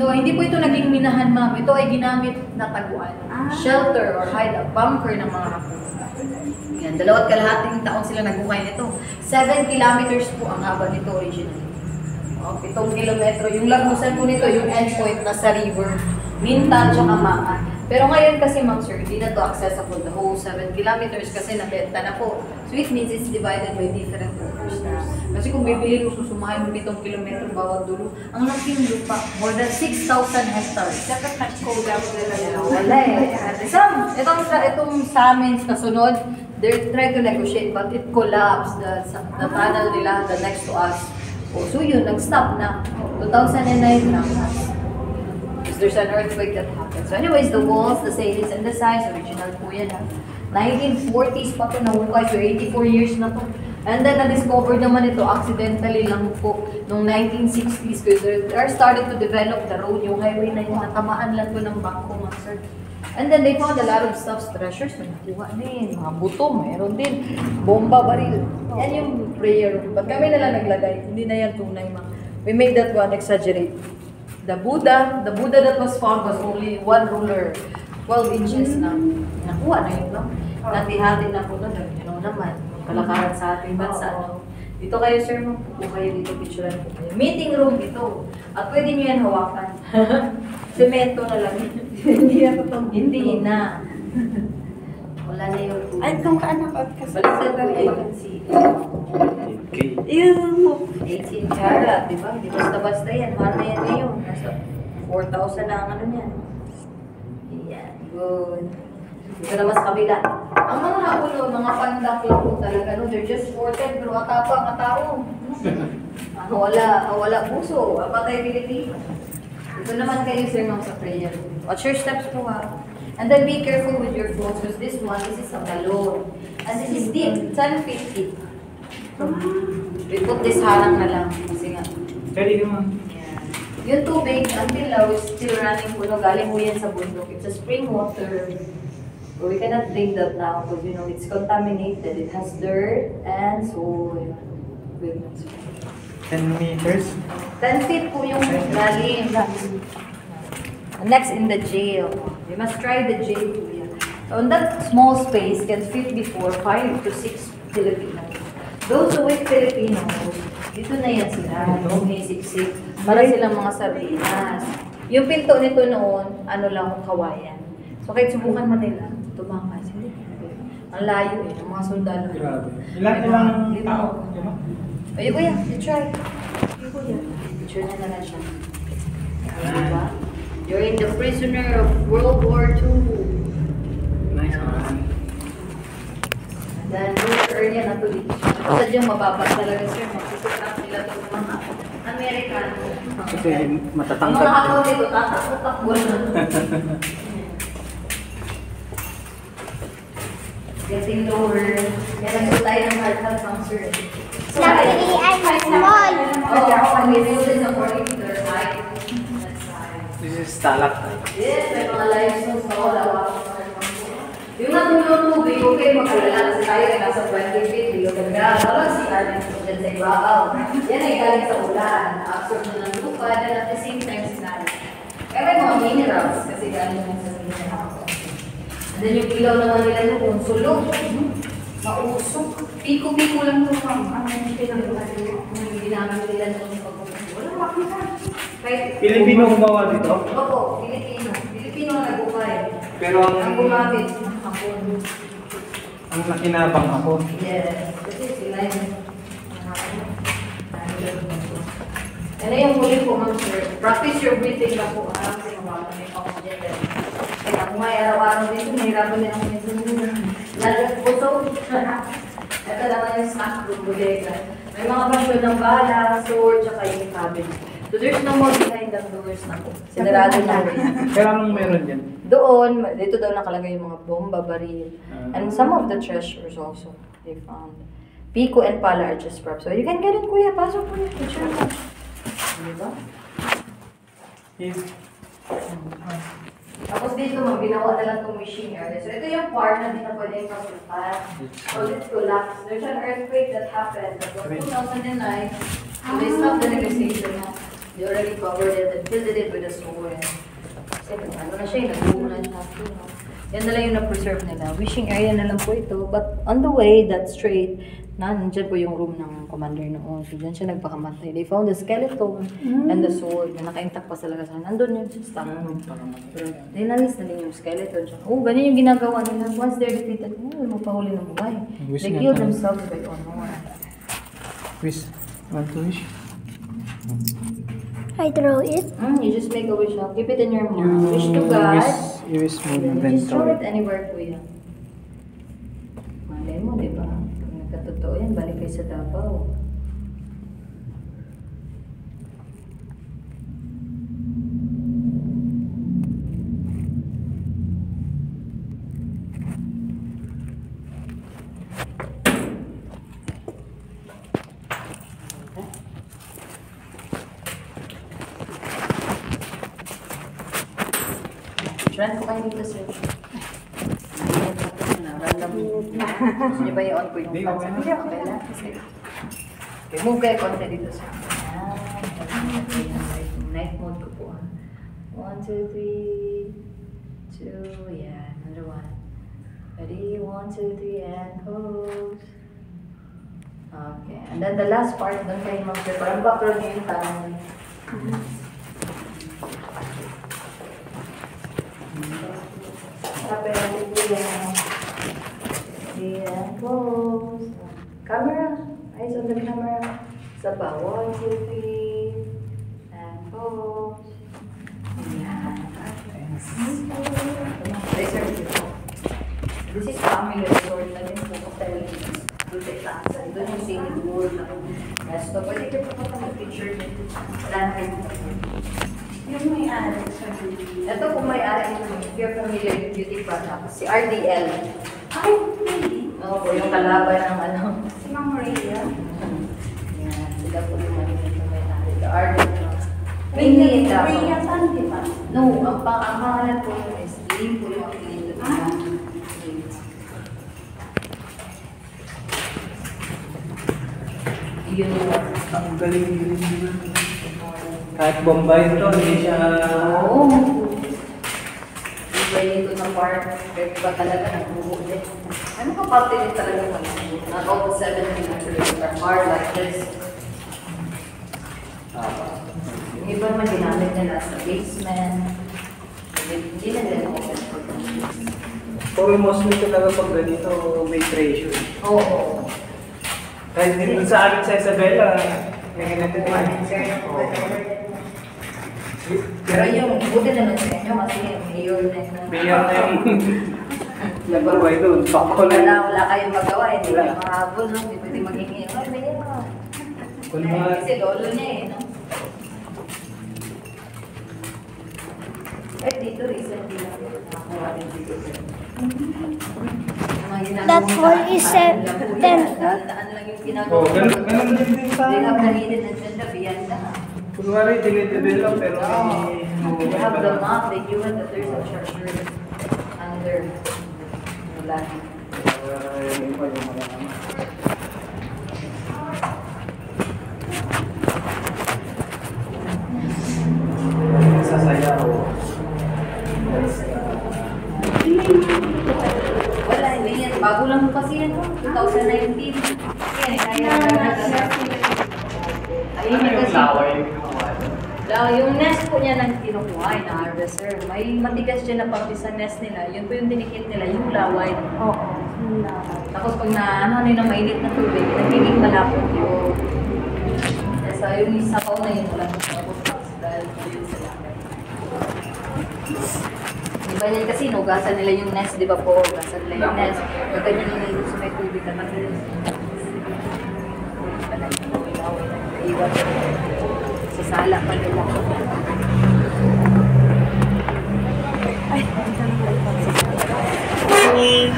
No, hindi po ito naging minahan, ma'am. Ito ay ginamit na taguan. Shelter or hideout, bunker ng mga Hapon. Yan, 2.5 taon sila nagbukay nito. 7 kilometers po ang haba nito originally. 7 kilometro. Yung lagusan po nito, yung endpoint na sa river, Mintan tsaka Maan. Pero ngayon kasi, ma'am sir, hindi na to accessible the whole 7 kilometers kasi nabenta na po. So it means it's divided by different rivers na. Kasi kung bibili mo, susumahin mo 7 kilometro bawat dulo, ang laking lupa, more than 6,000 hectares. Dapat nag-code out nila nila. Wala eh. Itong sa amin, kasunod, they're trying to negotiate but it collapsed. The tunnel nila, the next to us. So yun, nag-stop na. 2009 na. Because there's an earthquake that happened. So anyways, the walls, the ceilings, and the size, original po yan ha. 1940s pa ito nahukay, so 84 years na to. And then na-discover naman ito accidentally lang po noong 1960s because they started to develop the road, yung highway na yung natamaan lang po ng bangko, mga sir. And then they found a lot of stuff, treasures na nakuha din, mga buto, meron din, bomba, baril. Yan yung prayer room. But kami nalang naglagay, hindi na yan tunay, ma. We made that one exaggerate. The Buddha that was found was only one ruler, 12 inches na. Nakuha na yun, no? Nati-hati na po doon, you know naman, kalakaran sa ating bansa, no? Dito kayo, sir, po kayo dito, picturean po kayo. Meeting room ito. At pwede nyo yan hawakan. Semento na lang. Hindi na. Wala na yung tubig. Ay, kung kaanak at Balik sa tabi, you can see. Ew! 18 karat, di ba? Di basta-basta yan. Mahal na yan ngayon. Nasa 4,000 na ang ano niyan. Yan, good. Dito naman sa kabila. Ang mga haulo, mga pandak lang po talaga. No? They're just 4'10", pero atapa ang tao. Wala puso. Patay Pilipino. Ito naman kayo, sir, mga sa prayer. Watch your steps po, ha? And then be careful with your phones because this is a balloon. And this is deep. 10 feet deep. We put this harang na lang. Kasi nga. Pwede naman. Yung tubig, until now, is still running po. Galing mo yan sa bundok. It's a spring water. But we cannot drink that now because, you know, it's contaminated. It has dirt and soil. 10 meters. 10 feet po yung lalim. Next, in the jail. You must try the jail po yan. So, on that small space can fit before 5 to 6 Filipinos. Those who with Filipinos, dito na yan sila. Siksik. Para silang mga sardinas. Yung pinto nito noon, ano lang, kawayan. So, kahit subukan mo nila, tumakas. Ang layo eh, ng mga sundalo. Grabe. Ilang tao? Ayun kuya, you try. Ayun kuya. Picture na lang siya. Diba? You're in the prisoner of World War II. Nice one. And then, you're early na tuloy. Sadyang mababa talaga sir. Magsusukat nila ito mga Amerikano. Kasi Ang matatangkad. mga ako dito, tatakbo na. Getting lower. Yan ang tayo ng heart sir. Luckily, I'm small. Oh, and we do this according to their height. This is stalactite. Yes, may mga livestones na wala. Yung natulong tubig, okay, mag-alala kasi tayo ay nasa 20 feet, below the ground. Wala si Arden po dyan sa ibabaw. Yan ay galing sa ulan. Absorb na ng lupa, and at the same time sinari. Kaya may mga minerals kasi galing mo sa minerals. And then yung ilaw naman nila yung sulog. Mausok. Piko-piko lang ito, ma'am. Ano yung ginamit nila ng pagpupunto? Walang makita. Pilipino gumawa dito? Opo, Pilipino ang nagukay. Pero Ang gumamit, ako. ang nakinabang ako. Yes. Kasi sila yung yan na yung huli po, ma'am sir. Practice your breathing na po. Kasi mawala na yung oxygen. Kaya ako nga araw-araw dito, nahirapan din ako minsan. Lalo puso. Ito naman yung snack room, bodega. May mga basyo ng bala, sword, tsaka yung cabinet. So there's no more behind the doors na po. Sinarado na rin. Pero anong meron dyan? Doon, dito daw nakalagay yung mga bomba, baril. And some of the treasures also they found. Pico and pala are just props. So you can get it, kuya. Pasok po yung picture mo. Diba? Tapos dito, ginawa na lang itong machine area. So ito yung part na di na pwede yung kasultan. So let's collapse. There's an earthquake that happened. That was 2009. So they stopped the negotiation na. They already covered it and filled it with the soil. Kasi ano na siya, nag-uuna siya. Yan na lang yung na-preserve nila. Wishing area na lang po ito. But on the way, that straight, nandyan po yung room ng commander noon. So dyan siya nagpakamatay. They found the skeleton and the sword na naka-intact pa talaga sa nandun yun sa stock room. Pero dinalis na din yung skeleton. So, ganyan yung ginagawa nila. Once they're defeated, magpahuli ng buhay. They kill themselves by honor. Wish. Want to wish? I draw it. You just make a wish. Keep it in your mouth. Wish to God. You wish mo na You just throw bento. it anywhere, kuya. Malay mo, di ba? Kung nagkatotoo yan, balik kayo sa Davao. Run ko kayo dito, sir. Random. Gusto niyo ba i-on ko yung Hindi, pang okay Okay lang. Okay, move kayo konti dito, sir. Night mode ko po. 1, 2, 3, 2, yeah, another one. Ready? 1, 2, 3, and pose. Okay, and then the last part, doon kayo mag-sir. Parang background niyo yung tanong. And close. Camera. Eyes on the camera. Saba. 1, 2, 3. And pose. Yeah. This is family resort na din po hotel. Doon sa itaas. Doon yung sailing board na resto. Pwede kayo pa mag-picture dito. Wala na kayo. Yung may-ari sa Ito kung may-ari ito, if you're familiar with beauty products, si RDL. Ay, really? Oo po, yung kalaban ng ano. Si Ma'am Maria. Yan, sila po yung may-ari. The RDL. Mainly ito. Maria Tan, di ba? No, ang pangalan po is Lim po yung apelido nila. Yun yung Ang galing-galing nila. Kahit Bombay ito, hindi siya... oo. Iba dito ng part, kahit ba talaga nagbubulit. Ano ka parte din talaga mag-bubulit? Not all the 7 meters are hard like this. Yung iba naman ginamit nila sa basement. Hindi na nila open for business. Pero mostly talaga pag ganito, may treasure. Oo. Kahit dito sa amin sa Isabela, may ganito din. Pero yung buti naman sa inyo kasi yung mayor na yun. Mayor na yung nag-away doon. Pakol Wala kayong magawa, hindi kayo makahabol, no? Hindi pwede maghingi. Ay, mayor. Kasi lolo niya eh, no? Ay, dito recently lang nakakuha rin dito. That hole is 10 Daan lang yung ginagawa. Oh, ganun din sa They have the hidden agenda beyond that. kunwari, dinidevelop pero may... They have the map, they knew that there's a treasure under the land. Yung pa yung mga... Sasayaw. Wala, hindi yan. Bago lang kasi yan, no? 2019. Yan, kaya ayun Ano yung yung kasi. laway yung kinukuha? Yung nest po niya nang kinukuha, na-harvester. May matigas dyan na pati sa nest nila. Yun po yung dinikit nila, yung laway. Oo. Tapos pag ano yun, mainit na tubig, nagiging malapot yung... So, yung sapaw na yun, wala sa butas dahil yun sila. Diba yan kasi, nugasan nila yung nest, di ba po? Hugasan nila yung nest. Pag ganyan yung nilito sa may tubig na matigas. Iwan sa sala pa nila. Ay,